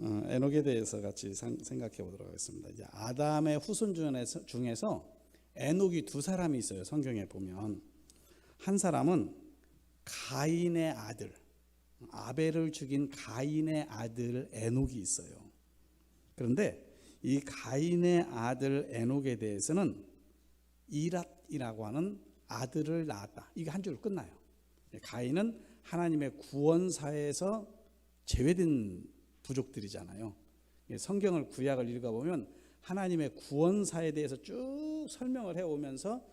에녹에 대해서 같이 생각해 보도록 하겠습니다. 이제 아담의 후손 중에서 에녹이 두 사람이 있어요. 성경에 보면 한 사람은 가인의 아들, 아벨을 죽인 가인의 아들 에녹이 있어요. 그런데 이 가인의 아들 에녹에 대해서는 이랏이라고 하는 아들을 낳았다. 이게 한 줄로 끝나요. 가인은 하나님의 구원사에서 제외된 부족들이잖아요. 성경을 구약을 읽어보면 하나님의 구원사에 대해서 쭉 설명을 해오면서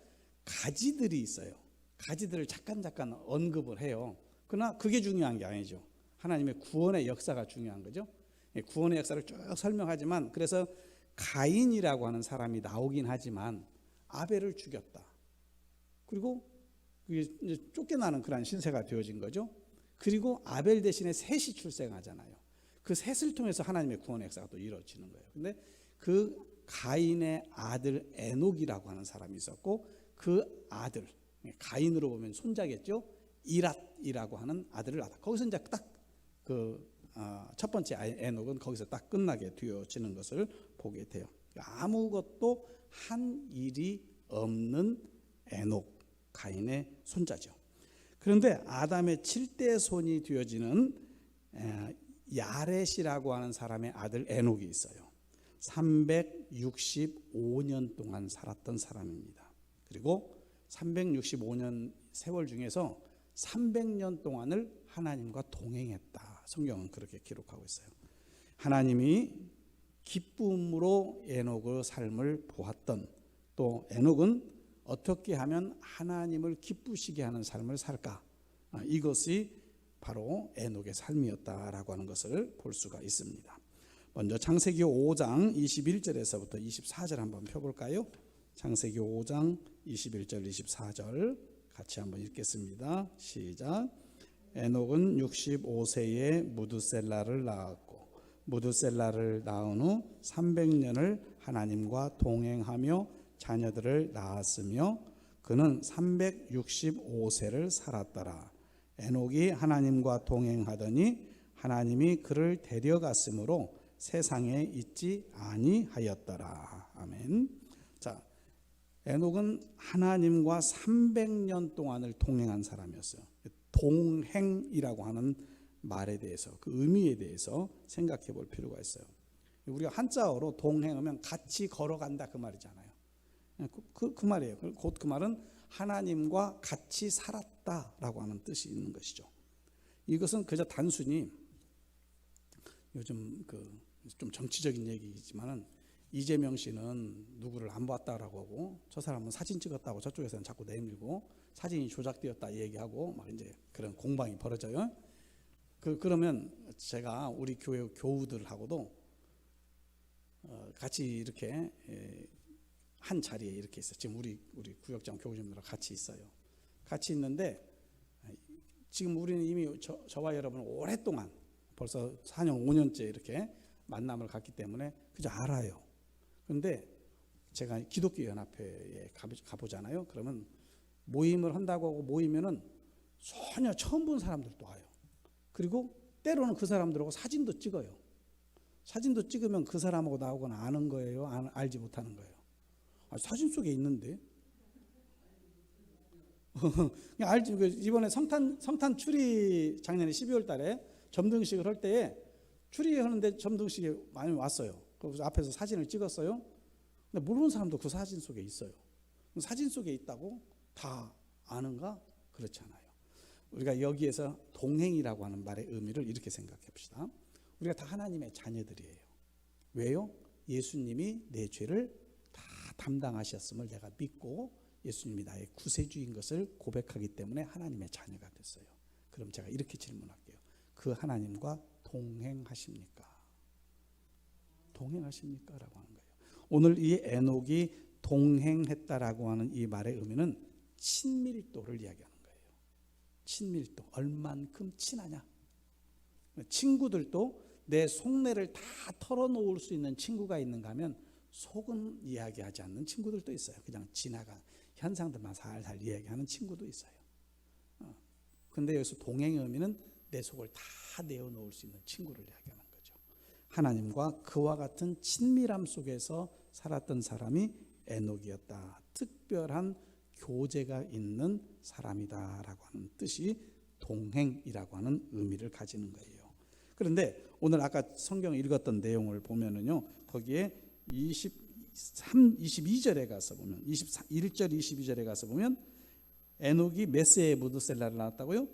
가지들이 있어요. 가지들을 잠깐 언급을 해요. 그러나 그게 중요한 게 아니죠. 하나님의 구원의 역사가 중요한 거죠. 구원의 역사를 쭉 설명하지만, 그래서 가인이라고 하는 사람이 나오긴 하지만 아벨을 죽였다. 그리고 그게 쫓겨나는 그런 신세가 되어진 거죠. 그리고 아벨 대신에 셋이 출생하잖아요. 그 셋을 통해서 하나님의 구원의 역사가 또 이루어지는 거예요. 근데 그 가인의 아들 에녹이라고 하는 사람이 있었고, 그 아들, 가인으로 보면 손자겠죠. 이랏이라고 하는 아들을 낳았다. 거기서 이제 딱 첫 번째 에녹은 거기서 딱 끝나게 되어지는 것을 보게 돼요. 아무것도 한 일이 없는 에녹, 가인의 손자죠. 그런데 아담의 7대 손이 되어지는 야렛이라고 하는 사람의 아들 에녹이 있어요. 365년 동안 살았던 사람입니다. 그리고 365년 세월 중에서 300년 동안을 하나님과 동행했다. 성경은 그렇게 기록하고 있어요. 하나님이 기쁨으로 에녹의 삶을 보았던, 또 에녹은 어떻게 하면 하나님을 기쁘시게 하는 삶을 살까? 이것이 바로 에녹의 삶이었다라고 하는 것을 볼 수가 있습니다. 먼저 창세기 5장 21절에서부터 24절 한번 펴볼까요? 창세기 5장 21절 24절 같이 한번 읽겠습니다. 시작. 에녹은 65세에 무드셀라를 낳았고, 무드셀라를 낳은 후 300년을 하나님과 동행하며 자녀들을 낳았으며, 그는 365세를 살았더라. 에녹이 하나님과 동행하더니 하나님이 그를 데려갔으므로 세상에 있지 아니하였더라. 아멘. 자, 에녹은 하나님과 300년 동안을 동행한 사람이었어요. 동행이라고 하는 말에 대해서, 그 의미에 대해서 생각해 볼 필요가 있어요. 우리가 한자어로 동행하면 같이 걸어간다 그 말이잖아요. 그 말이에요. 곧 그 말은 하나님과 같이 살았다라고 하는 뜻이 있는 것이죠. 이것은 그저 단순히 요즘 좀 정치적인 얘기이지만은 이재명 씨는 누구를 안 봤다라고 하고, 저 사람은 사진 찍었다고 저쪽에서는 자꾸 내밀고, 사진이 조작되었다 얘기하고 막 이제 그런 공방이 벌어져요. 그러면 제가 우리 교회 교우들하고도 같이 이렇게 한 자리에 이렇게 있어요. 지금 우리 구역장 교우님들과 같이 있어요. 같이 있는데 지금 우리는 이미 저와 여러분은 오랫동안 벌써 4년 5년째 이렇게 만남을 갖기 때문에 그저 알아요. 그런데 제가 기독교 연합회에 가보잖아요. 그러면 모임을 한다고 하고 모이면은 전혀 처음 본 사람들도 와요. 그리고 때로는 그 사람들하고 사진도 찍어요. 사진도 찍으면 그 사람하고 나하고는 아는 거예요? 알지 못하는 거예요? 사진 속에 있는데. 알지. 이번에 성탄 추리 작년에 12월 달에 점등식을 할 때에 추리하는데 점등식에 많이 왔어요. 그래서 앞에서 사진을 찍었어요. 근데 모르는 사람도 그 사진 속에 있어요. 사진 속에 있다고 다 아는가? 그렇지 않아요. 우리가 여기에서 동행이라고 하는 말의 의미를 이렇게 생각해 봅시다. 우리가 다 하나님의 자녀들이에요. 왜요? 예수님이 내 죄를 다 담당하셨음을 내가 믿고 예수님이 나의 구세주인 것을 고백하기 때문에 하나님의 자녀가 됐어요. 그럼 제가 이렇게 질문할게요. 그 하나님과 동행하십니까? 동행하십니까? 라고 하는 거예요. 오늘 이 에녹이 동행했다라고 하는 이 말의 의미는 친밀도를 이야기하는 거예요. 친밀도. 얼만큼 친하냐? 친구들도 내 속내를 다 털어놓을 수 있는 친구가 있는가 하면 속은 이야기하지 않는 친구들도 있어요. 그냥 지나간 현상들만 살살 이야기하는 친구도 있어요. 근데 여기서 동행의 의미는 내 속을 다 내어놓을 수 있는 친구를 이야기하는 거죠. 하나님과 그와 같은 친밀함 속에서 살았던 사람이 에녹이었다. 특별한 교제가 있는 사람이다라고 하는 뜻이 동행이라고 하는 의미를 가지는 거예요. 그런데 오늘 아까 성경 읽었던 내용을 보면은요, 거기에 22절에 가서 보면 21절 22절에 가서 보면 에녹이 몇 세에 무드셀라를 낳았다고요?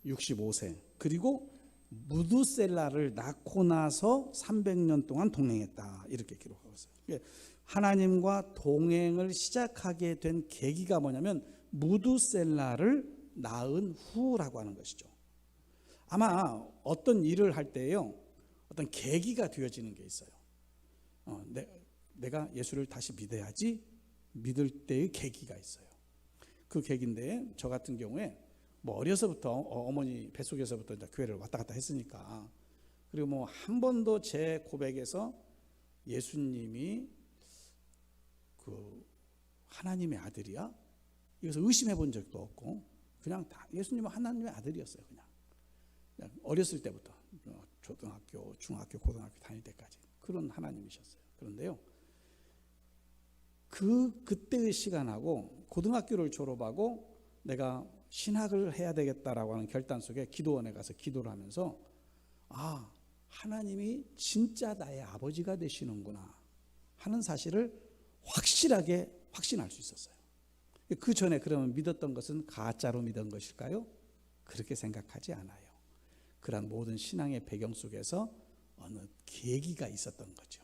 65세. 그리고 무드셀라를 낳고 나서 300년 동안 동행했다. 이렇게 기록하고 있어요. 하나님과 동행을 시작하게 된 계기가 뭐냐면 무드셀라를 낳은 후라고 하는 것이죠. 아마 어떤 일을 할 때요, 어떤 계기가 되어지는 게 있어요. 내가 예수를 다시 믿어야지, 믿을 때의 계기가 있어요. 그 계기인데, 저 같은 경우에 뭐 어려서부터 어머니 뱃속에서부터 이제 교회를 왔다 갔다 했으니까, 그리고 뭐 한 번도 제 고백에서 예수님이 그 하나님의 아들이야? 이것을 의심해 본 적도 없고, 그냥 다 예수님은 하나님의 아들이었어요. 그냥 어렸을 때부터 초등학교, 중학교, 고등학교 다닐 때까지 그런 하나님이셨어요. 그런데요, 그때의 시간하고 고등학교를 졸업하고 내가 신학을 해야 되겠다라고 하는 결단 속에 기도원에 가서 기도를 하면서, 아, 하나님이 진짜 나의 아버지가 되시는구나 하는 사실을 확실하게 확신할 수 있었어요. 그 전에 그러면 믿었던 것은 가짜로 믿은 것일까요? 그렇게 생각하지 않아요. 그러한 모든 신앙의 배경 속에서 어느 계기가 있었던 거죠.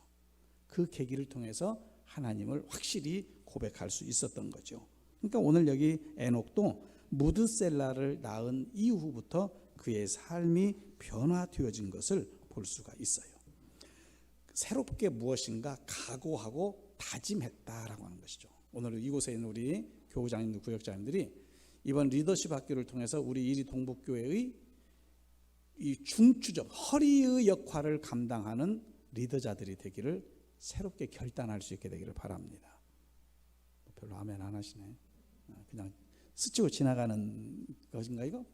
그 계기를 통해서 하나님을 확실히 고백할 수 있었던 거죠. 그러니까 오늘 여기 에녹도 무드셀라를 낳은 이후부터 그의 삶이 변화되어진 것을 볼 수가 있어요. 새롭게 무엇인가 각오하고 다짐했다라고 하는 것이죠. 오늘 이곳에 있는 우리 교우장님들, 구역장님들이 이번 리더십 학교를 통해서 우리 이리 동북교회의 이 중추적 허리의 역할을 감당하는 리더자들이 되기를 새롭게 결단할 수 있게 되기를 바랍니다. 별로 아멘 안 하시네. 그냥 스치고 지나가는 것인가 이거?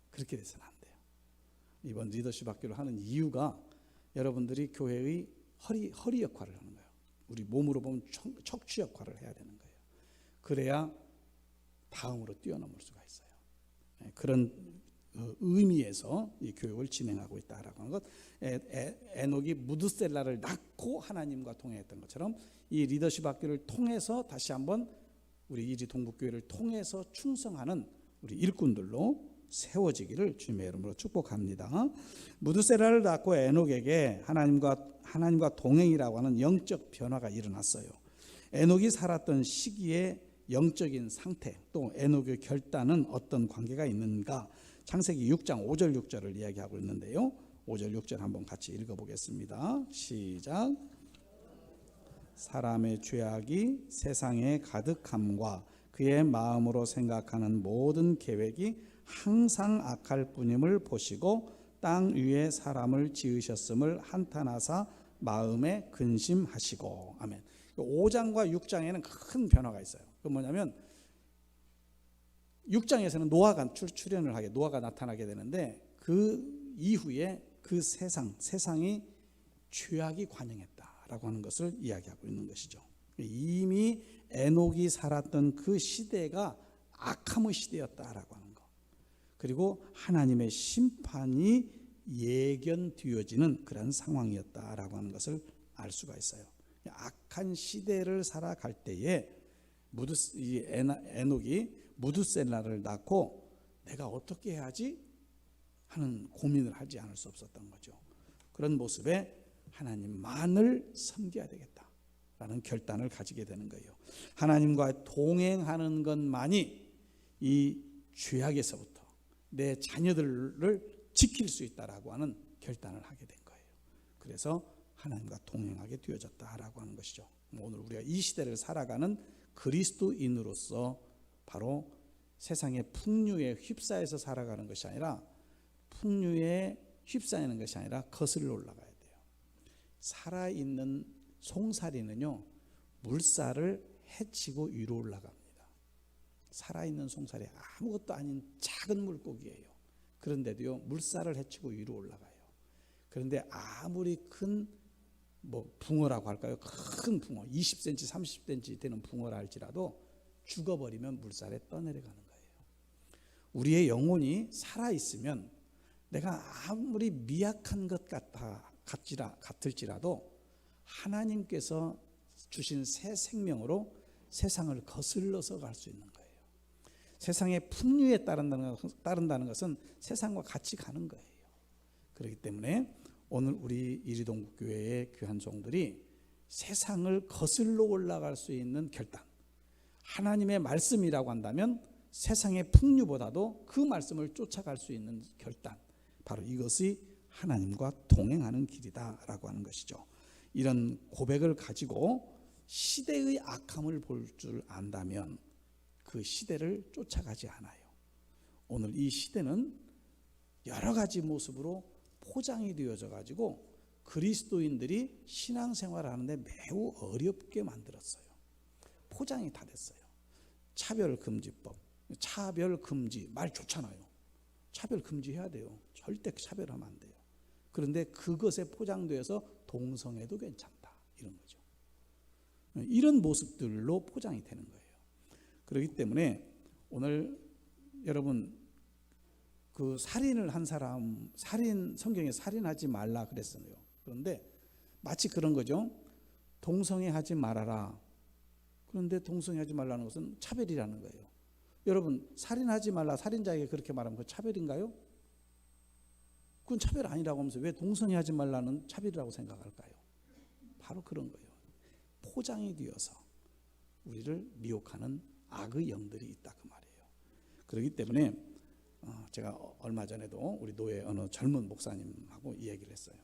그렇게 돼서는 안 돼요. 이번 리더십 학교를 하는 이유가 여러분들이 교회의 허리 역할을 하는 거예요. 우리 몸으로 보면 척추 역할을 해야 되는 거예요. 그래야 다음으로 뛰어넘을 수가 있어요. 그런 의미에서 이 교육을 진행하고 있다라고 하는 것. 에녹이 무드셀라를 낳고 하나님과 동행했던 것처럼 이 리더십 학교를 통해서 다시 한번 우리 이리 동북교회를 통해서 충성하는 우리 일꾼들로 세워지기를 주님의 이름으로 축복합니다. 무드셀라를 낳고 에녹에게 하나님과 동행이라고 하는 영적 변화가 일어났어요. 에녹이 살았던 시기에 영적인 상태, 또 에녹의 결단은 어떤 관계가 있는가? 창세기 6장 5절 6절을 이야기하고 있는데요. 5절 6절 한번 같이 읽어보겠습니다. 시작. 사람의 죄악이 세상에 가득함과 그의 마음으로 생각하는 모든 계획이 항상 악할 뿐임을 보시고 땅 위에 사람을 지으셨음을 한탄하사 마음에 근심하시고. 아멘. 5장과 6장에는 큰 변화가 있어요. 그 뭐냐면 6장에서는 노아가 출현을 하게, 노아가 나타나게 되는데 그 이후에 그 세상이 죄악이 관영했다라고 하는 것을 이야기하고 있는 것이죠. 이미 에녹이 살았던 그 시대가 악함의 시대였다라고 하는 것. 그리고 하나님의 심판이 예견되어지는 그런 상황이었다라고 하는 것을 알 수가 있어요. 악한 시대를 살아갈 때에 에녹이 무드셀라를 낳고 내가 어떻게 해야지 하는 고민을 하지 않을 수 없었던 거죠. 그런 모습에 하나님만을 섬겨야 되겠다라는 결단을 가지게 되는 거예요. 하나님과 동행하는 것만이 이 죄악에서부터 내 자녀들을 지킬 수 있다라고 하는 결단을 하게 된 거예요. 그래서 하나님과 동행하게 되어졌다라고 하는 것이죠. 오늘 우리가 이 시대를 살아가는 그리스도인으로서 바로 세상의 풍류에 휩싸여서 살아가는 것이 아니라, 풍류에 휩싸이는 것이 아니라 거슬러 올라가야 돼요. 살아있는 송사리는요, 물살을 헤치고 위로 올라갑니다. 살아있는 송사리, 아무것도 아닌 작은 물고기예요. 그런데도요, 물살을 헤치고 위로 올라가요. 그런데 아무리 큰 뭐 붕어라고 할까요? 큰 붕어, 20cm, 30cm 되는 붕어라 할지라도 죽어버리면 물살에 떠내려가는 거예요. 우리의 영혼이 살아있으면 내가 아무리 미약한 것 같을지라도 하나님께서 주신 새 생명으로 세상을 거슬러서 갈 수 있는 거예요. 세상의 풍류에 따른다는 것은 세상과 같이 가는 거예요. 그렇기 때문에 오늘 우리 이리동교회의 귀한 종들이 세상을 거슬러 올라갈 수 있는 결단, 하나님의 말씀이라고 한다면 세상의 풍류보다도 그 말씀을 쫓아갈 수 있는 결단, 바로 이것이 하나님과 동행하는 길이다라고 하는 것이죠. 이런 고백을 가지고 시대의 악함을 볼 줄 안다면 그 시대를 쫓아가지 않아요. 오늘 이 시대는 여러 가지 모습으로 포장이 되어져 가지고 그리스도인들이 신앙생활을 하는데 매우 어렵게 만들었어요. 포장이 다 됐어요. 차별금지법, 차별금지 말 좋잖아요. 차별금지해야 돼요. 절대 차별하면 안 돼요. 그런데 그것에 포장되어서 동성애도 괜찮다 이런 거죠. 이런 모습들로 포장이 되는 거예요. 그렇기 때문에 오늘 여러분 그 살인을 한 사람, 성경에 살인하지 말라 그랬어요. 그런데 마치 그런 거죠. 동성애하지 말아라. 그런데 동성애하지 말라는 것은 차별이라는 거예요. 여러분 살인하지 말라, 살인자에게 그렇게 말하면 그 차별인가요? 그건 차별 아니라고 하면서 왜 동성애하지 말라는 차별이라고 생각할까요? 바로 그런 거예요. 포장이 되어서 우리를 미혹하는 악의 영들이 있다 그 말이에요. 그렇기 때문에 제가 얼마 전에도 우리 노예 어느 젊은 목사님하고 이 얘기를 했어요.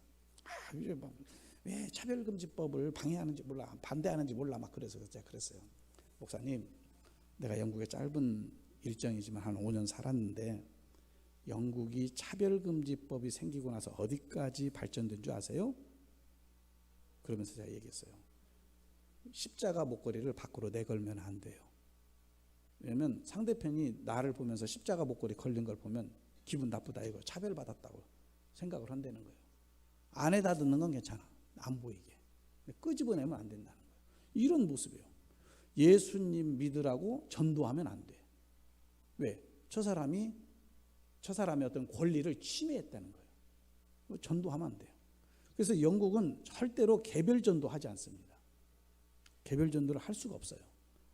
왜 차별금지법을 방해하는지 몰라, 반대하는지 몰라 막 그래서 제가 그랬어요. 목사님, 내가 영국에 짧은 일정이지만 한 5년 살았는데 영국이 차별금지법이 생기고 나서 어디까지 발전된 줄 아세요? 그러면서 제가 얘기했어요. 십자가 목걸이를 밖으로 내걸면 안 돼요. 왜냐면 상대편이 나를 보면서 십자가 목걸이 걸린 걸 보면 기분 나쁘다 이거 차별받았다고 생각을 한다는 거예요. 안에다 듣는 건 괜찮아. 안 보이게. 끄집어내면 안 된다는 거예요. 이런 모습이에요. 예수님 믿으라고 전도하면 안 돼. 왜? 저 사람의 어떤 권리를 침해했다는 거예요. 전도하면 안 돼요. 그래서 영국은 절대로 개별 전도하지 않습니다. 개별 전도를 할 수가 없어요.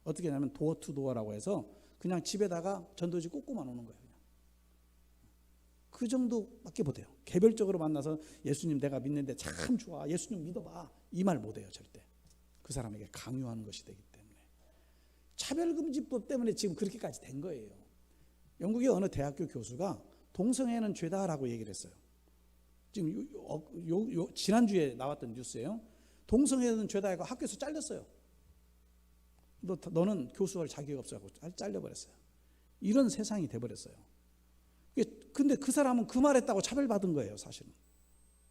어떻게 하냐면 도어 투 도어라고 해서 그냥 집에다가 전도지 꽂고만 오는 거예요. 그냥. 그 정도밖에 못해요. 개별적으로 만나서 예수님 내가 믿는데 참 좋아, 예수님 믿어봐, 이 말 못해요. 절대. 그 사람에게 강요하는 것이 되기 때문에. 차별금지법 때문에 지금 그렇게까지 된 거예요. 영국의 어느 대학교 교수가 동성애는 죄다라고 얘기를 했어요. 지금 지난주에 나왔던 뉴스예요. 동성애는 죄다 하고 학교에서 잘렸어요. 너는 교수할 자격 없어서 잘려버렸어요. 이런 세상이 돼버렸어요. 근데 그 사람은 그 말했다고 차별받은 거예요, 사실은.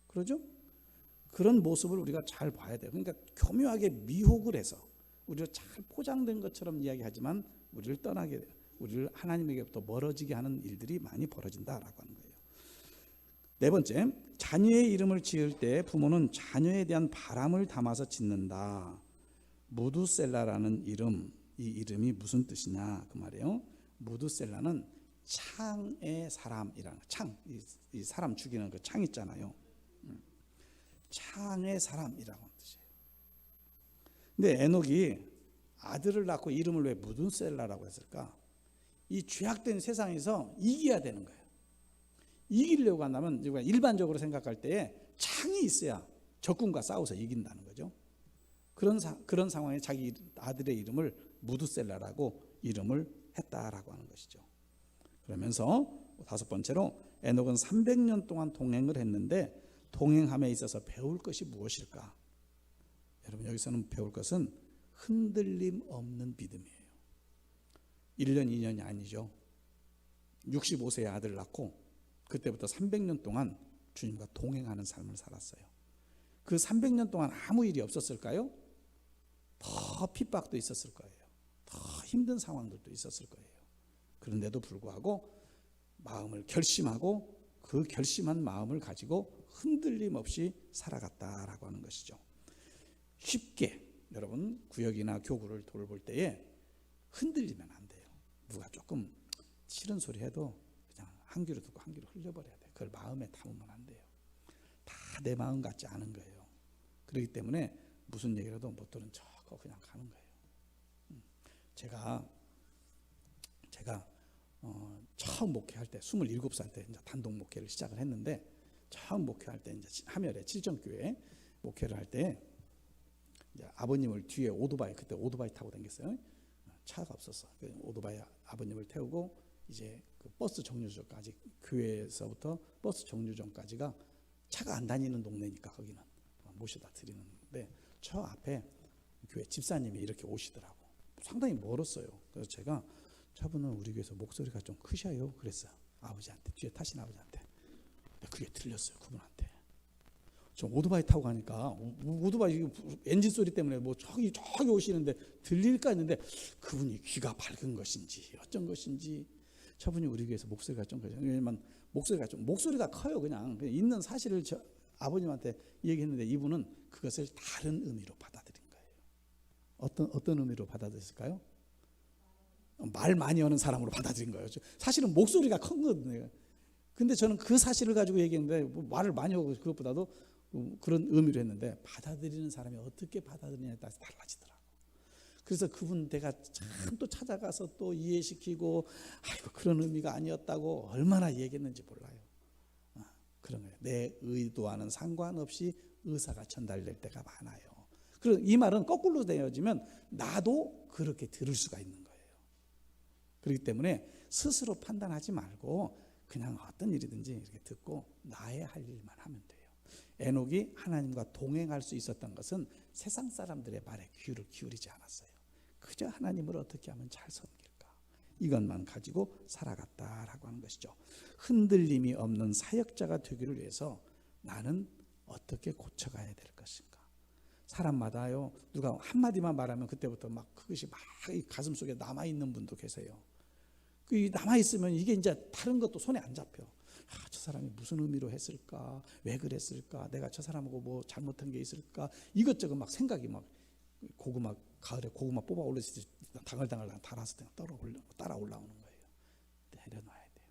그러죠? 그런 모습을 우리가 잘 봐야 돼요. 그러니까 교묘하게 미혹을 해서 우리가 잘 포장된 것처럼 이야기하지만 우리를 하나님에게부터 멀어지게 하는 일들이 많이 벌어진다라고 하는 거예요. 네 번째, 자녀의 이름을 지을 때 부모는 자녀에 대한 바람을 담아서 짓는다. 무두셀라라는 이름, 이 이름이 무슨 뜻이냐 그 말이에요. 무두셀라는 창의 사람이라는 창, 이 사람 죽이는 그 창 있잖아요. 창의 사람이라고 하는 뜻이에요. 근데 에녹이 아들을 낳고 이름을 왜 무두셀라라고 했을까? 이 죄악된 세상에서 이겨야 되는 거예요. 이기려고 한다면 일반적으로 생각할 때에 창이 있어야 적군과 싸워서 이긴다는 거죠. 그런 상황에 자기 아들의 이름을 무두셀라라고 이름을 했다라고 하는 것이죠. 그러면서 다섯 번째로 에녹은 300년 동안 동행을 했는데 동행함에 있어서 배울 것이 무엇일까? 여러분 여기서는 배울 것은 흔들림 없는 믿음이에요. 1년 2년이 아니죠. 65세에 아들을 낳고 그때부터 300년 동안 주님과 동행하는 삶을 살았어요. 그 300년 동안 아무 일이 없었을까요? 더 핍박도 있었을 거예요. 더 힘든 상황들도 있었을 거예요. 그런데도 불구하고 마음을 결심하고 그 결심한 마음을 가지고 흔들림 없이 살아갔다라고 하는 것이죠. 쉽게 여러분 구역이나 교구를 돌볼 때에 흔들리면 안 돼요. 누가 조금 싫은 소리 해도 그냥 한 귀로 듣고 한 귀로 흘려버려야 돼요. 그걸 마음에 담으면 안 돼요. 다 내 마음 같지 않은 거예요. 그렇기 때문에 무슨 얘기라도 못 들은 척하고 그냥 가는 거예요. 제가 처음 목회할 때 27살 때 이제 단독 목회를 시작을 했는데, 처음 목회할 때 이제 함열에 칠정교회 목회를 할 때 아버님을 뒤에 오토바이, 그때 오토바이 타고 다녔어요. 차가 없었어. 오토바이 아버님을 태우고 이제 그 버스 정류장까지, 교회에서부터 버스 정류장까지가 차가 안 다니는 동네니까 거기는 모셔다 드리는데, 저 앞에 교회 집사님이 이렇게 오시더라고. 상당히 멀었어요. 그래서 제가 저분은 우리 교회에서 목소리가 좀 크셔요 그랬어요. 아버지한테, 뒤에 타신 아버지한테. 근데 그게 들렸어요, 그분한테. 저 오토바이 타고 가니까 오토바이 엔진 소리 때문에 뭐 저기 오시는데 들릴까 했는데, 그분이 귀가 밝은 것인지 어쩐 것인지 저분이 우리 교회에서 목소리가 좀 커요. 왜냐면 목소리가 커요. 그냥 있는 사실을 아버님한테 얘기했는데, 이분은 그것을 다른 의미로 받아들인 거예요. 어떤 의미로 받아들였을까요? 말 많이 하는 사람으로 받아들인 거예요. 사실은 목소리가 큰 거거든요. 근데 저는 그 사실을 가지고 얘기했는데, 뭐 말을 많이 하고 그것보다도 그런 의미로 했는데, 받아들이는 사람이 어떻게 받아들이냐에 따라서 달라지더라고. 그래서 그분 내가 참 또 찾아가서 또 이해시키고, 아이고 그런 의미가 아니었다고 얼마나 얘기했는지 몰라요. 그런 거예요. 내 의도와는 상관없이 의사가 전달될 때가 많아요. 그리고 이 말은 거꾸로 되어지면 나도 그렇게 들을 수가 있는 거예요. 그렇기 때문에 스스로 판단하지 말고 그냥 어떤 일이든지 이렇게 듣고 나의 할 일만 하면 돼요. 에녹이 하나님과 동행할 수 있었던 것은 세상 사람들의 말에 귀를 기울이지 않았어요. 그저 하나님을 어떻게 하면 잘 섬길까, 이것만 가지고 살아갔다라고 하는 것이죠. 흔들림이 없는 사역자가 되기를 위해서 나는 어떻게 고쳐가야 될 것인가. 사람마다요, 누가 한마디만 말하면 그때부터 막 그것이 막 가슴 속에 남아있는 분도 계세요. 그 남아있으면 이게 이제 다른 것도 손에 안 잡혀. 저 사람이 무슨 의미로 했을까, 왜 그랬을까, 내가 저 사람하고 뭐 잘못한 게 있을까, 이것저것 막 생각이 막 고구마, 가을에 고구마 뽑아 올렸을 때 당을당을 달았을 때 따라 올라오는 거예요. 내려놔야 돼요.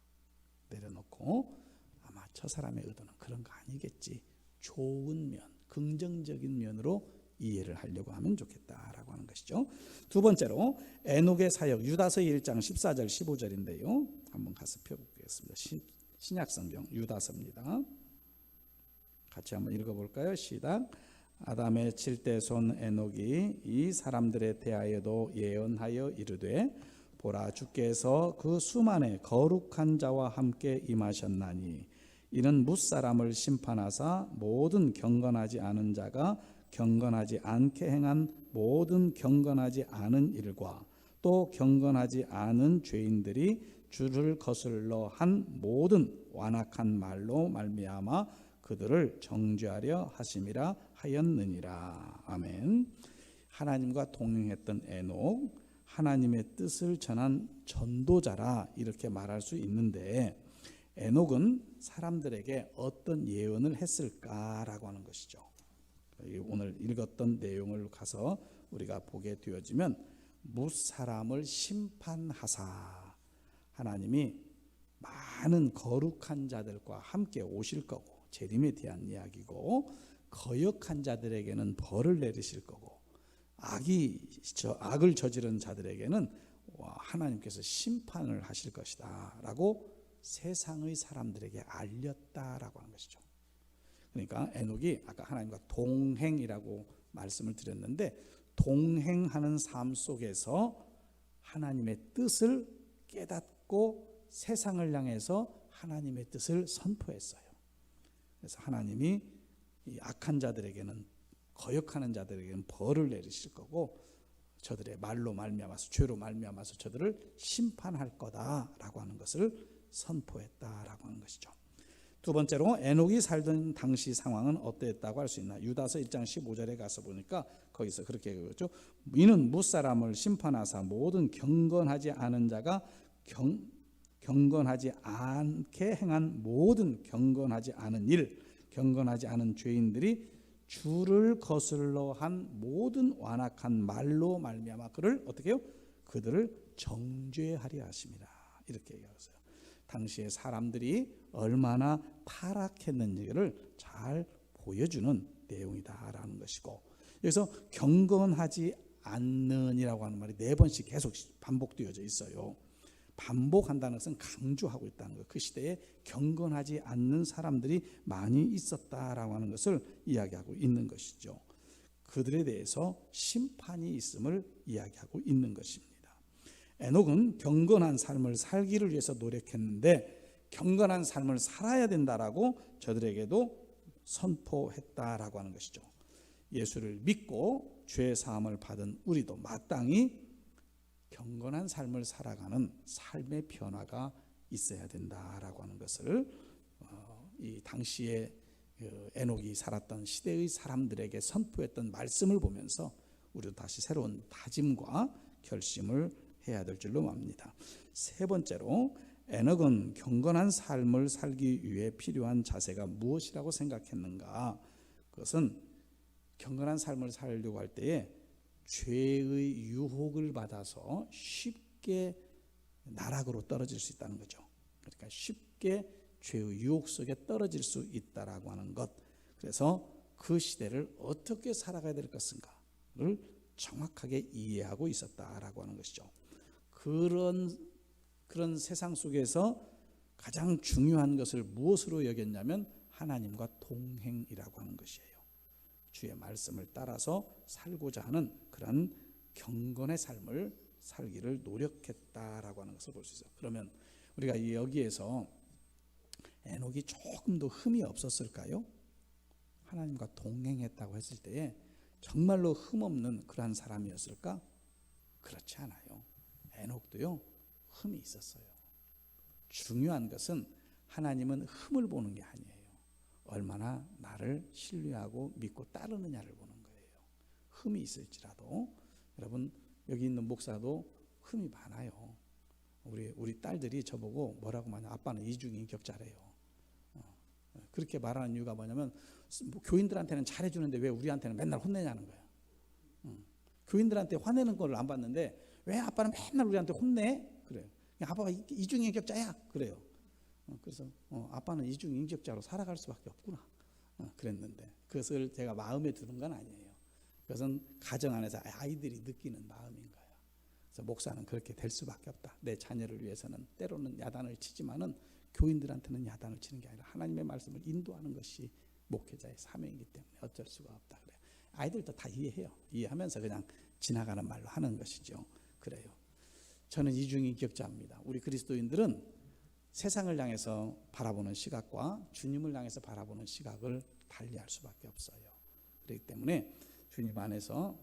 내려놓고 아마 저 사람의 의도는 그런 거 아니겠지, 좋은 면, 긍정적인 면으로 이해를 하려고 하면 좋겠다라고 하는 것이죠. 두 번째로 에녹의 사역, 유다서 1장 14절 15절인데요. 한번 가서 펴보겠습니다. 신약성경 유다서입니다. 같이 한번 읽어볼까요? 시작. 아담의 7대 손 에녹이 이 사람들에 대하여도 예언하여 이르되, 보라, 주께서 그 수만의 거룩한 자와 함께 임하셨나니 이는 뭇사람을 심판하사 모든 경건하지 않은 자가 경건하지 않게 행한 모든 경건하지 않은 일과 또 경건하지 않은 죄인들이 주를 거슬러 한 모든 완악한 말로 말미암아 그들을 정죄하려 하심이라 하였느니라. 아멘. 하나님과 동행했던 에녹, 하나님의 뜻을 전한 전도자라 이렇게 말할 수 있는데, 에녹은 사람들에게 어떤 예언을 했을까라고 하는 것이죠. 오늘 읽었던 내용을 가서 우리가 보게 되어지면, 뭇사람을 심판하사 하나님이 많은 거룩한 자들과 함께 오실 거고, 재림에 대한 이야기고, 거역한 자들에게는 벌을 내리실 거고, 악을 저지른 자들에게는 하나님께서 심판을 하실 것이다 라고 세상의 사람들에게 알렸다라고 하는 것이죠. 그러니까 에녹이 아까 하나님과 동행이라고 말씀을 드렸는데, 동행하는 삶 속에서 하나님의 뜻을 깨닫고 세상을 향해서 하나님의 뜻을 선포했어요. 그래서 하나님이 이 악한 자들에게는, 거역하는 자들에게는 벌을 내리실 거고, 저들의 말로 말미암아서, 죄로 말미암아서 저들을 심판할 거다라고 하는 것을 선포했다라고 하는 것이죠. 두 번째로 에녹이 살던 당시 상황은 어땠다고 할 수 있나? 유다서 1장 15절에 가서 보니까 거기서 그렇게 그러죠. 이는 뭇사람을 심판하사 모든 경건하지 않은 자가 경건하지 않게 행한 모든 경건하지 않은 일, 경건하지 않은 죄인들이 주를 거슬러 한 모든 완악한 말로 말미암아 그를 어떻게 해요? 그들을 정죄하리 하십니다. 이렇게 얘기하세요. 당시에 사람들이 얼마나 타락했는지를 잘 보여주는 내용이다라는 것이고, 여기서 경건하지 않는이라고 하는 말이 4번씩 계속 반복되어져 있어요. 반복한다는 것은 강조하고 있다는 거예요. 그 시대에 경건하지 않는 사람들이 많이 있었다라고 하는 것을 이야기하고 있는 것이죠. 그들에 대해서 심판이 있음을 이야기하고 있는 것입니다. 에녹은 경건한 삶을 살기를 위해서 노력했는데 경건한 삶을 살아야 된다라고 저들에게도 선포했다라고 하는 것이죠. 예수를 믿고 죄 사함을 받은 우리도 마땅히 경건한 삶을 살아가는 삶의 변화가 있어야 된다라고 하는 것을 이 당시에 에녹이 살았던 시대의 사람들에게 선포했던 말씀을 보면서 우리도 다시 새로운 다짐과 결심을 해야 될 줄로 압니다. 세 번째로, 에녹은 경건한 삶을 살기 위해 필요한 자세가 무엇이라고 생각했는가? 그것은 경건한 삶을 살려고 할 때에 죄의 유혹을 받아서 쉽게 나락으로 떨어질 수 있다는 거죠. 그러니까 쉽게 죄의 유혹 속에 떨어질 수 있다라고 하는 것. 그래서 그 시대를 어떻게 살아가야 될 것인가를 정확하게 이해하고 있었다라고 하는 것이죠. 그런 세상 속에서 가장 중요한 것을 무엇으로 여겼냐면 하나님과 동행이라고 하는 것이에요. 주의 말씀을 따라서 살고자 하는 그런 경건의 삶을 살기를 노력했다라고 하는 것을 볼 수 있어요. 그러면 우리가 여기에서 에녹이 조금 더 흠이 없었을까요? 하나님과 동행했다고 했을 때에 정말로 흠없는 그러한 사람이었을까? 그렇지 않아요. 에녹도요, 흠이 있었어요. 중요한 것은 하나님은 흠을 보는 게 아니에요. 얼마나 나를 신뢰하고 믿고 따르느냐를 보는 거예요. 흠이 있을지라도, 여러분 여기 있는 목사도 흠이 많아요. 우리 딸들이 저보고 뭐라고 말하냐, 아빠는 이중인격자래요. 그렇게 말하는 이유가 뭐냐면, 교인들한테는 잘해주는데 왜 우리한테는 맨날 혼내냐는 거예요. 교인들한테 화내는 걸 안 봤는데 왜 아빠는 맨날 우리한테 혼내? 그래요. 아빠가 이중인격자야. 그래요. 그래서 아빠는 이중인격자로 살아갈 수밖에 없구나. 그랬는데 그것을 제가 마음에 드는 건 아니에요. 그것은 가정 안에서 아이들이 느끼는 마음인 거예요. 그래서 목사는 그렇게 될 수밖에 없다. 내 자녀를 위해서는 때로는 야단을 치지만은 교인들한테는 야단을 치는 게 아니라 하나님의 말씀을 인도하는 것이 목회자의 사명이기 때문에 어쩔 수가 없다. 그래요. 아이들도 다 이해해요. 이해하면서 그냥 지나가는 말로 하는 것이죠. 그래요. 저는 이중인격자입니다. 우리 그리스도인들은 세상을 향해서 바라보는 시각과 주님을 향해서 바라보는 시각을 달리할 수밖에 없어요. 그렇기 때문에 주님 안에서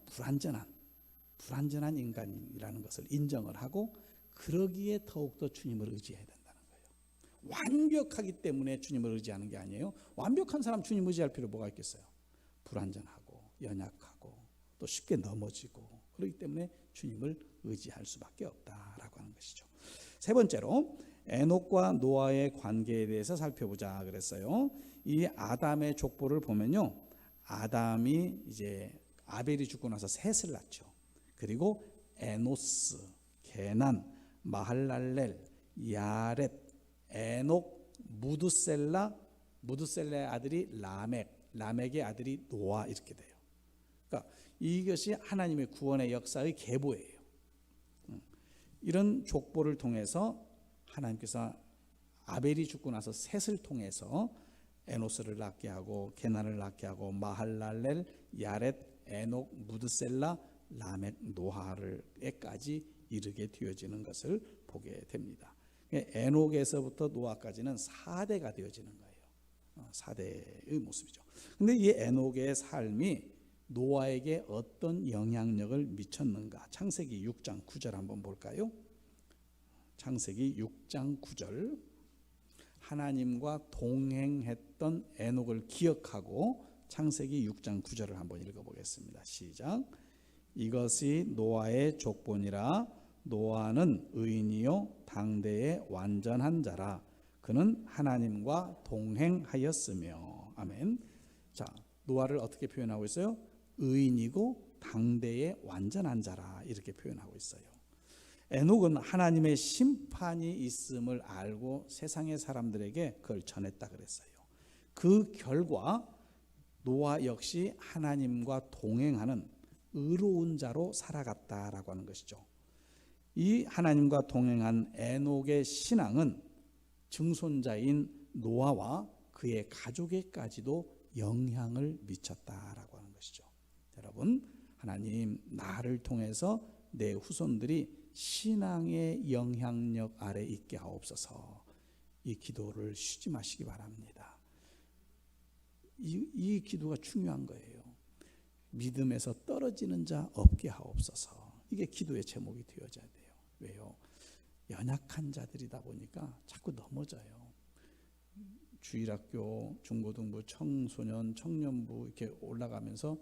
불완전한 인간이라는 것을 인정을 하고, 그러기에 더욱더 주님을 의지해야 된다는 거예요. 완벽하기 때문에 주님을 의지하는 게 아니에요. 완벽한 사람 주님 의지할 필요 뭐가 있겠어요? 불완전하고 연약하고 또 쉽게 넘어지고, 그렇기 때문에 주님을 의지할 수밖에 없다라고 하는 것이죠. 세 번째로, 에녹과 노아의 관계에 대해서 살펴보자 그랬어요. 이 아담의 족보를 보면요, 아담이 이제 아벨이 죽고 나서 셋을 낳죠. 그리고 에노스, 게난, 마할랄렐, 야렛, 에녹, 무드셀라의 아들이 라멕의 아들이 노아, 이렇게 돼요. 그러니까 이것이 하나님의 구원의 역사의 계보예요. 이런 족보를 통해서 하나님께서 아벨이 죽고 나서 셋을 통해서 에노스를 낳게 하고 게난을 낳게 하고 마할랄렐, 야렛, 에녹, 무드셀라, 라멕, 노아를까지 이르게 되어지는 것을 보게 됩니다. 에녹에서부터 노아까지는 4대가 되어지는 거예요. 4대의 모습이죠. 근데 이 에녹의 삶이 노아에게 어떤 영향력을 미쳤는가? 창세기 6장 9절 한번 볼까요? 창세기 6장 9절. 하나님과 동행했던 에녹을 기억하고 창세기 6장 9절을 한번 읽어보겠습니다. 시작. 이것이 노아의 족본이라. 노아는 의인이요 당대의 완전한 자라. 그는 하나님과 동행하였으며. 아멘. 자, 노아를 어떻게 표현하고 있어요? 의인이고 당대의 완전한 자라 이렇게 표현하고 있어요. 에녹은 하나님의 심판이 있음을 알고 세상의 사람들에게 그걸 전했다 그랬어요. 그 결과 노아 역시 하나님과 동행하는 의로운 자로 살아갔다라고 하는 것이죠. 이 하나님과 동행한 에녹의 신앙은 증손자인 노아와 그의 가족에까지도 영향을 미쳤다라고 하는 것이죠. 여러분, 하나님 나를 통해서 내 후손들이 신앙의 영향력 아래 있게 하옵소서. 이 기도를 쉬지 마시기 바랍니다. 이 기도가 중요한 거예요. 믿음에서 떨어지는 자 없게 하옵소서. 이게 기도의 제목이 되어져야 돼요. 왜요? 연약한 자들이다 보니까 자꾸 넘어져요. 주일학교, 중고등부, 청소년, 청년부 이렇게 올라가면서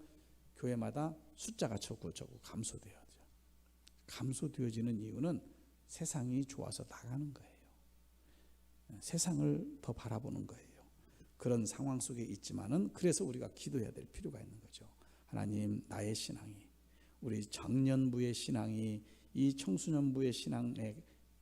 교회마다 숫자가 적고 감소돼야 돼요. 감소되어지는 이유는 세상이 좋아서 나가는 거예요. 세상을 더 바라보는 거예요. 그런 상황 속에 있지만은 그래서 우리가 기도해야 될 필요가 있는 거죠. 하나님, 나의 신앙이, 우리 청년부의 신앙이 이 청소년부의 신앙에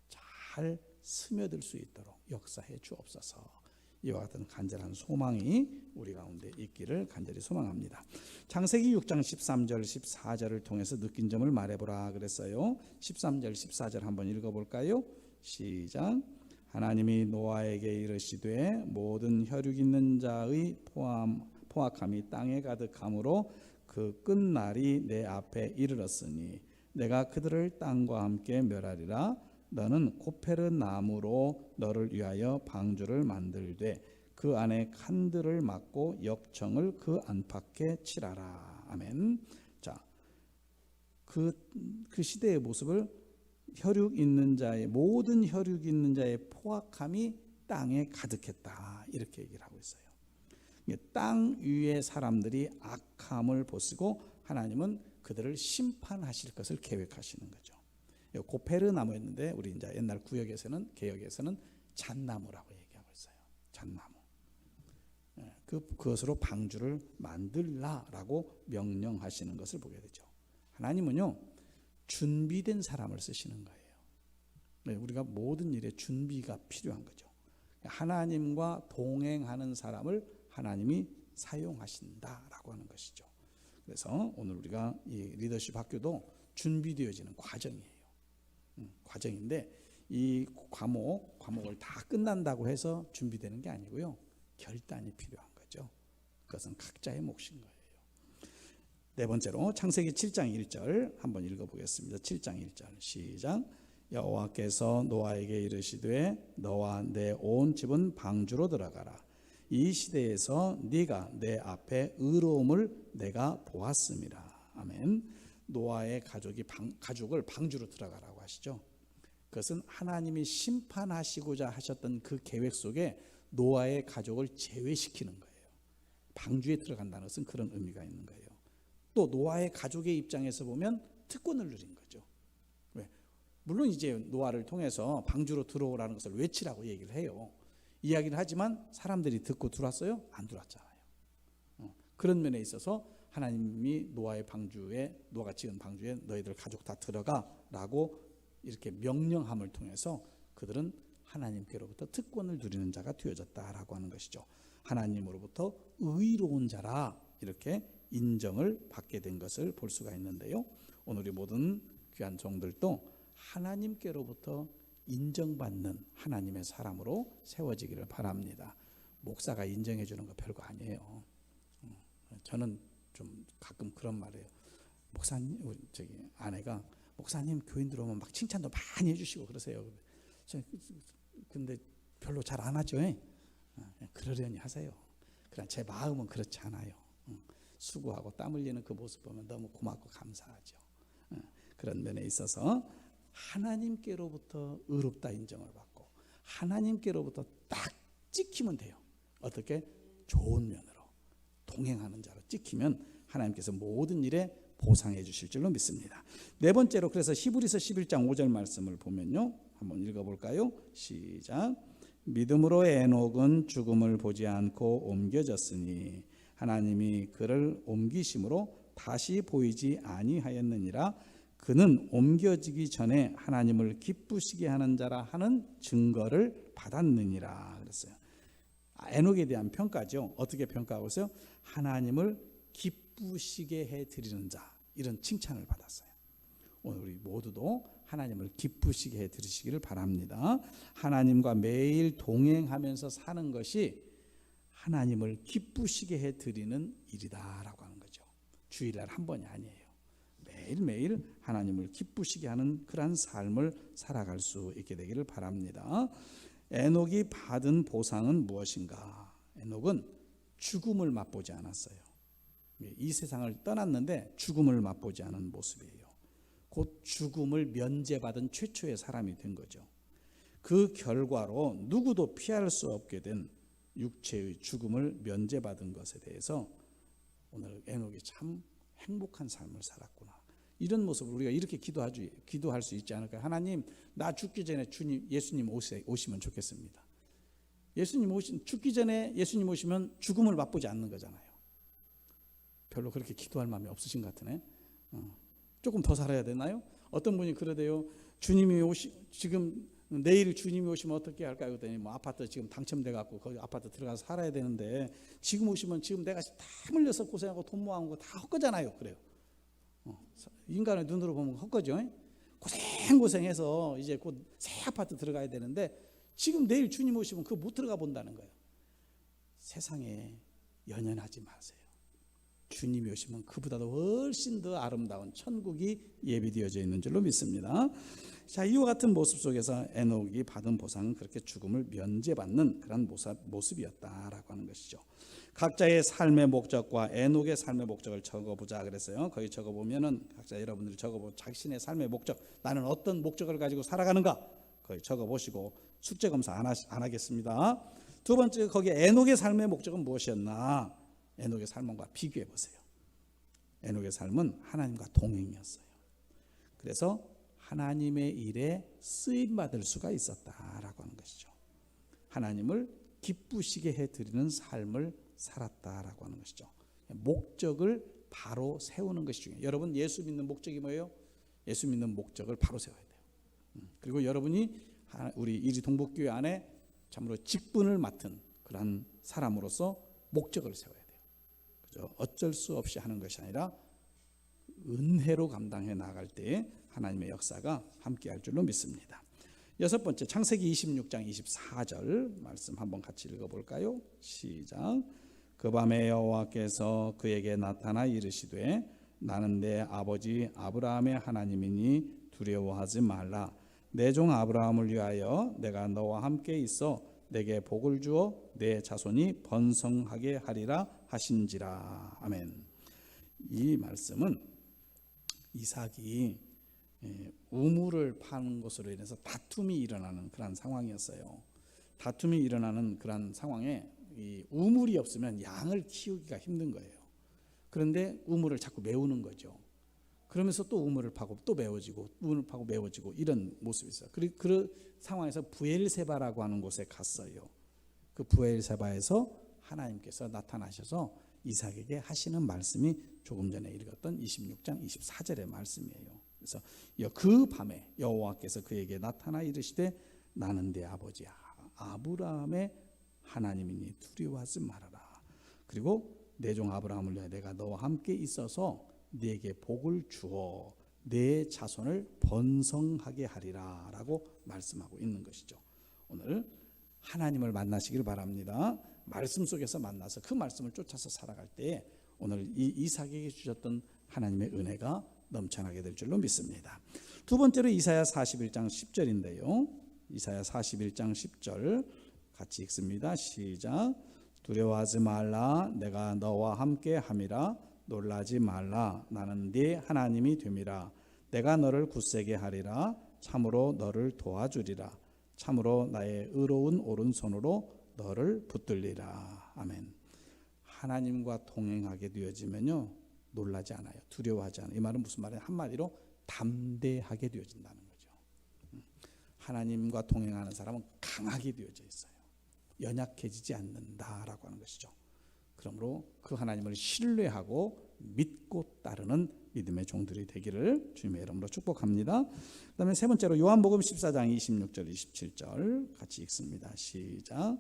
잘 스며들 수 있도록 역사해 주옵소서. 이와 같은 간절한 소망이 우리 가운데 있기를 간절히 소망합니다. 창세기 6장 13절 14절을 통해서 느낀 점을 말해보라 그랬어요. 13절 14절 한번 읽어볼까요? 시작. 하나님이 노아에게 이르시되 모든 혈육 있는 자의 포악함이 땅에 가득함으로 그 끝날이 내 앞에 이르렀으니 내가 그들을 땅과 함께 멸하리라. 너는 고페르 나무로 너를 위하여 방주를 만들되 그 안에 칸들을 막고 역청을 그 안팎에 칠하라. 아멘. 자, 그 시대의 모습을 혈육 있는 자의 모든 혈육 있는 자의 포악함이 땅에 가득했다 이렇게 얘기를 하고 있어요. 땅 위의 사람들이 악함을 보시고 하나님은 그들을 심판하실 것을 계획하시는 거죠. 고페르 나무였는데 우리 이제 옛날 구역에서는 개역에서는 잣나무라고 얘기하고 있어요. 잣나무. 그것으로 방주를 만들라라고 명령하시는 것을 보게 되죠. 하나님은요 준비된 사람을 쓰시는 거예요. 우리가 모든 일에 준비가 필요한 거죠. 하나님과 동행하는 사람을 하나님이 사용하신다라고 하는 것이죠. 그래서 오늘 우리가 이 리더십 학교도 준비되어지는 과정이에요. 과정인데 이 과목을 다 끝난다고 해서 준비되는 게 아니고요. 결단이 필요한 거죠. 그것은 각자의 몫인 거예요. 네 번째로 창세기 7장 1절 한번 읽어보겠습니다. 7장 1절 시작. 여호와께서 노아에게 이르시되 너와 내 온 집은 방주로 들어가라. 이 시대에서 네가 내 앞에 의로움을 내가 보았음이라. 아멘. 노아의 가족을 방주로 들어가라고 하시죠. 그것은 하나님이 심판하시고자 하셨던 그 계획 속에 노아의 가족을 제외시키는 거예요. 방주에 들어간다는 것은 그런 의미가 있는 거예요. 또 노아의 가족의 입장에서 보면 특권을 누린 거죠. 왜? 물론 이제 노아를 통해서 방주로 들어오라는 것을 외치라고 얘기를 해요. 이야기를 하지만 사람들이 듣고 들어왔어요? 안 들어왔잖아요. 그런 면에 있어서 하나님이 노아가 지은 방주에 너희들 가족 다 들어가라고 이렇게 명령함을 통해서 그들은 하나님께로부터 특권을 누리는 자가 되어졌다라고 하는 것이죠. 하나님으로부터 의로운 자라 이렇게 인정을 받게 된 것을 볼 수가 있는데요. 오늘 우리 모든 귀한 종들도 하나님께로부터 인정받는 하나님의 사람으로 세워지기를 바랍니다. 목사가 인정해 주는 거 별거 아니에요. 저는 좀 가끔 그런 말이에요. 목사님, 아내가 목사님 교인들 오면 막 칭찬도 많이 해주시고 그러세요. 근데 별로 잘 안 하죠. 그러려니 하세요. 그러나 제 마음은 그렇지 않아요. 수고하고 땀 흘리는 그 모습 보면 너무 고맙고 감사하죠. 그런 면에 있어서 하나님께로부터 의롭다 인정을 받고 하나님께로부터 딱 찍히면 돼요. 어떻게? 좋은 면으로 동행하는 자로 찍히면 하나님께서 모든 일에 보상해 주실 줄로 믿습니다. 네 번째로 그래서 히브리서 11장 5절 말씀을 보면요. 한번 읽어볼까요? 시작. 믿음으로 에녹은 죽음을 보지 않고 옮겨졌으니 하나님이 그를 옮기심으로 다시 보이지 아니하였느니라. 그는 옮겨지기 전에 하나님을 기쁘시게 하는 자라 하는 증거를 받았느니라 그랬어요. 에녹에 대한 평가죠. 어떻게 평가하고 있어요? 하나님을 기쁘시게 해드리는 자, 이런 칭찬을 받았어요. 오늘 우리 모두도 하나님을 기쁘시게 해드리시기를 바랍니다. 하나님과 매일 동행하면서 사는 것이 하나님을 기쁘시게 해드리는 일이다라고 하는 거죠. 주일날 한 번이 아니에요. 매일매일 하나님을 기쁘시게 하는 그러한 삶을 살아갈 수 있게 되기를 바랍니다. 에녹이 받은 보상은 무엇인가? 에녹은 죽음을 맛보지 않았어요. 이 세상을 떠났는데 죽음을 맛보지 않은 모습이에요. 곧 죽음을 면제받은 최초의 사람이 된 거죠. 그 결과로 누구도 피할 수 없게 된 육체의 죽음을 면제받은 것에 대해서 오늘 에녹이 참 행복한 삶을 살았구나, 이런 모습을 우리가 이렇게 기도할 수 있지 않을까요? 하나님, 나 죽기 전에 예수님 오시면 좋겠습니다. 죽기 전에 예수님 오시면 죽음을 맛보지 않는 거잖아요. 별로 그렇게 기도할 마음이 없으신 것 같으네. 조금 더 살아야 되나요? 어떤 분이 그러대요. 지금 내일 주님이 오시면 어떻게 할까요? 그랬더니 뭐 아파트 지금 당첨돼 갖고 거기 아파트 들어가서 살아야 되는데 지금 오시면 지금 내가 다 물려서 고생하고 돈 모아온 거 다 헛거잖아요. 그래요. 인간의 눈으로 보면 헛거죠. 고생해서 이제 곧 새 아파트 들어가야 되는데 지금 내일 주님 오시면 그거 못 들어가 본다는 거예요. 세상에 연연하지 마세요. 주님이 오시면 그보다도 훨씬 더 아름다운 천국이 예비되어져 있는 줄로 믿습니다. 자, 이와 같은 모습 속에서 에녹이 받은 보상은 그렇게 죽음을 면제받는 그런 모습이었다라고 하는 것이죠. 각자의 삶의 목적과 에녹의 삶의 목적을 적어보자 그랬어요. 거기 적어보면은 각자 여러분들이 적어보 자신의 삶의 목적, 나는 어떤 목적을 가지고 살아가는가 거기 적어보시고 숙제 검사 안 하겠습니다. 두 번째, 거기 에녹의 삶의 목적은 무엇이었나? 에녹의 삶과 비교해 보세요. 에녹의 삶은 하나님과 동행이었어요. 그래서 하나님의 일에 쓰임 받을 수가 있었다라고 하는 것이죠. 하나님을 기쁘시게 해드리는 삶을 살았다라고 하는 것이죠. 목적을 바로 세우는 것이 중요해요. 여러분, 예수 믿는 목적이 뭐예요? 예수 믿는 목적을 바로 세워야 돼요. 그리고 여러분이 우리 이리 동북교회 안에 참으로 직분을 맡은 그런 사람으로서 목적을 세워야 돼요. 그죠? 어쩔 수 없이 하는 것이 아니라 은혜로 감당해 나갈 때에 하나님의 역사가 함께할 줄로 믿습니다. 여섯 번째, 창세기 26장 24절 말씀 한번 같이 읽어볼까요? 시작. 그 밤에 여호와께서 그에게 나타나 이르시되 나는 내 아버지 아브라함의 하나님이니 두려워하지 말라. 내 종 아브라함을 위하여 내가 너와 함께 있어 내게 복을 주어 내 자손이 번성하게 하리라 하신지라. 아멘. 이 말씀은 이삭이 우물을 파는 것으로 인해서 다툼이 일어나는 그런 상황이었어요. 다툼이 일어나는 그런 상황에 이 우물이 없으면 양을 키우기가 힘든 거예요. 그런데 우물을 자꾸 메우는 거죠. 그러면서 또 우물을 파고 또 메워지고 우물을 파고 메워지고 이런 모습이 있어요. 그 상황에서 부엘세바라고 하는 곳에 갔어요. 그 부엘세바에서 하나님께서 나타나셔서 이삭에게 하시는 말씀이 조금 전에 읽었던 26장 24절의 말씀이에요. 그래서 그 밤에 여호와께서 그에게 나타나 이르시되 나는 내 아버지 아브라함의 하나님이니 두려워하지 말아라. 그리고 내 종 아브라함을 위하여 내가 너와 함께 있어서 네게 복을 주어 내 자손을 번성하게 하리라 라고 말씀하고 있는 것이죠. 오늘 하나님을 만나시길 바랍니다. 말씀 속에서 만나서 그 말씀을 쫓아서 살아갈 때에 오늘 이 이삭에게 주셨던 하나님의 은혜가 넘쳐나게 될 줄로 믿습니다. 두 번째로 이사야 41장 10절인데요. 이사야 41장 10절 같이 읽습니다. 시작. 두려워하지 말라. 내가 너와 함께 함이라. 놀라지 말라. 나는 네 하나님이 됨이라. 내가 너를 굳세게 하리라. 참으로 너를 도와주리라. 참으로 나의 의로운 오른손으로 너를 붙들리라. 아멘. 하나님과 동행하게 되어지면요 놀라지 않아요. 두려워하지 않아요. 이 말은 무슨 말이에요? 한마디로 담대하게 되어진다는 거죠. 하나님과 동행하는 사람은 강하게 되어져 있어요. 연약해지지 않는다라고 하는 것이죠. 그러므로 그 하나님을 신뢰하고 믿고 따르는 믿음의 종들이 되기를 주님의 이름으로 축복합니다. 그 다음에 세 번째로 요한복음 14장 26절 27절 같이 읽습니다. 시작.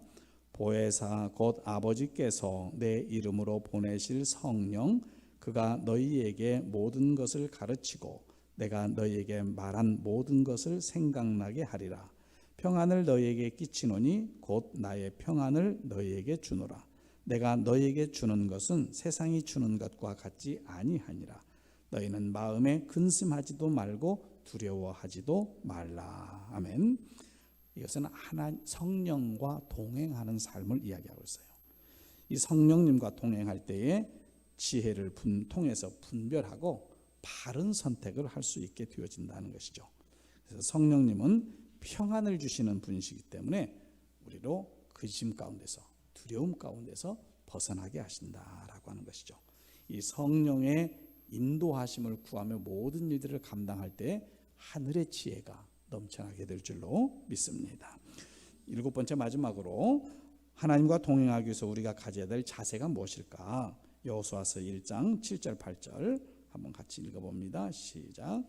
보혜사 곧 아버지께서 내 이름으로 보내실 성령 그가 너희에게 모든 것을 가르치고 내가 너희에게 말한 모든 것을 생각나게 하리라. 평안을 너희에게 끼치노니 곧 나의 평안을 너희에게 주노라. 내가 너희에게 주는 것은 세상이 주는 것과 같지 아니하니라. 너희는 마음에 근심하지도 말고 두려워하지도 말라. 아멘. 이것은 성령과 동행하는 삶을 이야기하고 있어요. 이 성령님과 동행할 때에 지혜를 통해서 분별하고 바른 선택을 할 수 있게 되어진다는 것이죠. 그래서 성령님은 평안을 주시는 분이시기 때문에 우리로 근심 가운데서 두려움 가운데서 벗어나게 하신다라고 하는 것이죠. 이 성령의 인도하심을 구하며 모든 일들을 감당할 때 하늘의 지혜가 넘쳐나게 될 줄로 믿습니다. 일곱 번째 마지막으로 하나님과 동행하기 위해서 우리가 가져야 될 자세가 무엇일까? 여호수아서 1장 7절 8절 한번 같이 읽어봅니다. 시작.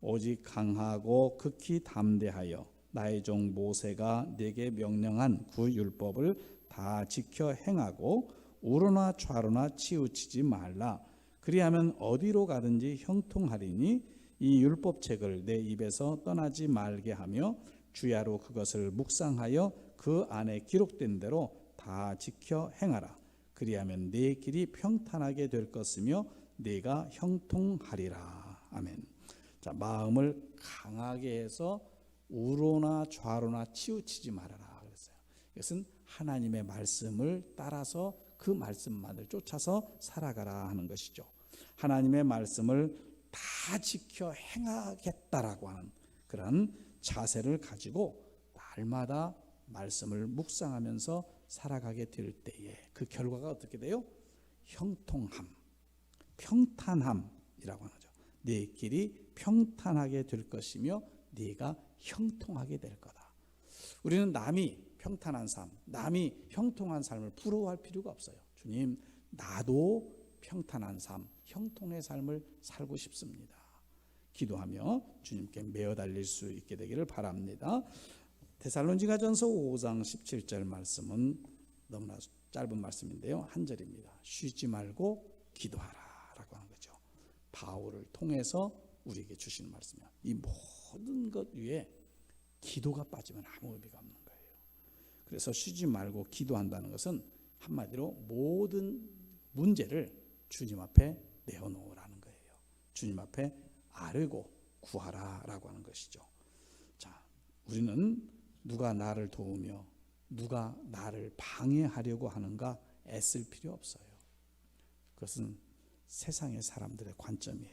오직 강하고 극히 담대하여 나의 종 모세가 네게 명령한 그 율법을 다 지켜 행하고 우로나 좌로나 치우치지 말라. 그리하면 어디로 가든지 형통하리니 이 율법책을 내 입에서 떠나지 말게 하며 주야로 그것을 묵상하여 그 안에 기록된 대로 다 지켜 행하라. 그리하면 네 길이 평탄하게 될 것이며 네가 형통하리라. 아멘. 자, 마음을 강하게 해서 우로나 좌로나 치우치지 말아라 그랬어요. 이것은 하나님의 말씀을 따라서 그 말씀만을 쫓아서 살아가라 하는 것이죠. 하나님의 말씀을 다 지켜 행하겠다라고 하는 그런 자세를 가지고 날마다 말씀을 묵상하면서 살아가게 될 때에 그 결과가 어떻게 돼요? 형통함, 평탄함이라고 하죠. 네 길이 평탄하게 될 것이며 네가 형통하게 될 거다. 우리는 남이 평탄한 삶, 남이 형통한 삶을 부러워할 필요가 없어요. 주님, 나도 평탄한 삶, 형통의 삶을 살고 싶습니다. 기도하며 주님께 매어 달릴 수 있게 되기를 바랍니다. 데살로니가전서 5장 17절 말씀은 너무나 짧은 말씀인데요. 한 절입니다. 쉬지 말고 기도하라 라고 하는 거죠. 바울을 통해서 우리에게 주신 말씀이야. 이 모든 것 위에 기도가 빠지면 아무 의미가 없는 거예요. 그래서 쉬지 말고 기도한다는 것은 한마디로 모든 문제를 주님 앞에 내어놓으라는 거예요. 주님 앞에 아뢰고 구하라라고 하는 것이죠. 자, 우리는 누가 나를 도우며 누가 나를 방해하려고 하는가 애쓸 필요 없어요. 그것은 세상의 사람들의 관점이에요.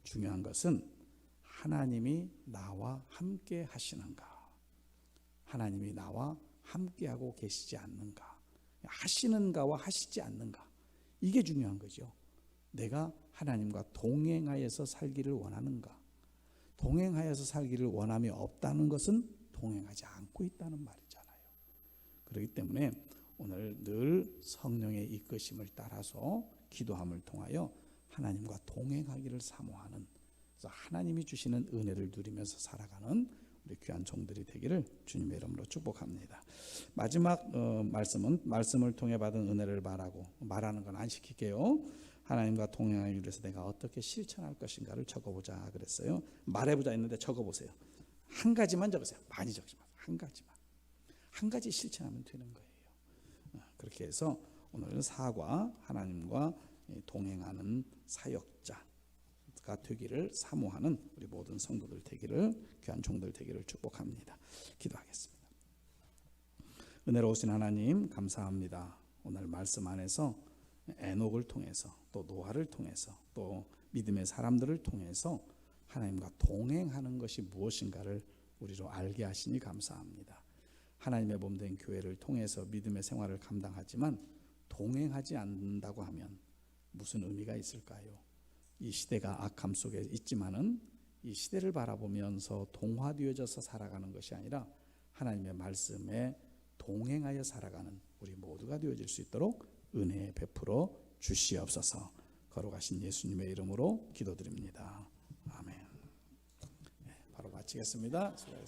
중요한 것은 하나님이 나와 함께 하시는가, 하나님이 나와 함께하고 계시지 않는가, 하시는가와 하시지 않는가, 이게 중요한 거죠. 내가 하나님과 동행하여서 살기를 원하는가, 동행하여서 살기를 원함이 없다는 것은 동행하지 않고 있다는 말이잖아요. 그렇기 때문에 오늘 늘 성령의 이끄심을 따라서 기도함을 통하여 하나님과 동행하기를 사모하는, 그래서 하나님이 주시는 은혜를 누리면서 살아가는 우리 귀한 종들이 되기를 주님의 이름으로 축복합니다. 마지막 말씀은 말씀을 통해 받은 은혜를 말하는 건 안 시킬게요. 하나님과 동행하기 위해서 내가 어떻게 실천할 것인가를 적어보자 그랬어요. 말해보자 했는데 적어보세요. 한 가지만 적으세요. 많이 적지 마세요. 한 가지만. 한 가지 실천하면 되는 거예요. 그렇게 해서 오늘은 사과, 하나님과 동행하는 사역자가 되기를 사모하는 우리 모든 성도들 되기를, 귀한 종들 되기를 축복합니다. 기도하겠습니다. 은혜로우신 하나님 감사합니다. 오늘 말씀 안에서 에녹을 통해서 또 노아를 통해서 또 믿음의 사람들을 통해서 하나님과 동행하는 것이 무엇인가를 우리로 알게 하시니 감사합니다. 하나님의 몸된 교회를 통해서 믿음의 생활을 감당하지만 동행하지 않는다고 하면 무슨 의미가 있을까요? 이 시대가 악함 속에 있지만은 이 시대를 바라보면서 동화되어져서 살아가는 것이 아니라 하나님의 말씀에 동행하여 살아가는 우리 모두가 되어질 수 있도록 은혜 베풀어 주시옵소서. 거룩하신 예수님의 이름으로 기도드립니다. 아멘. 바로 마치겠습니다. 수고하셨습니다.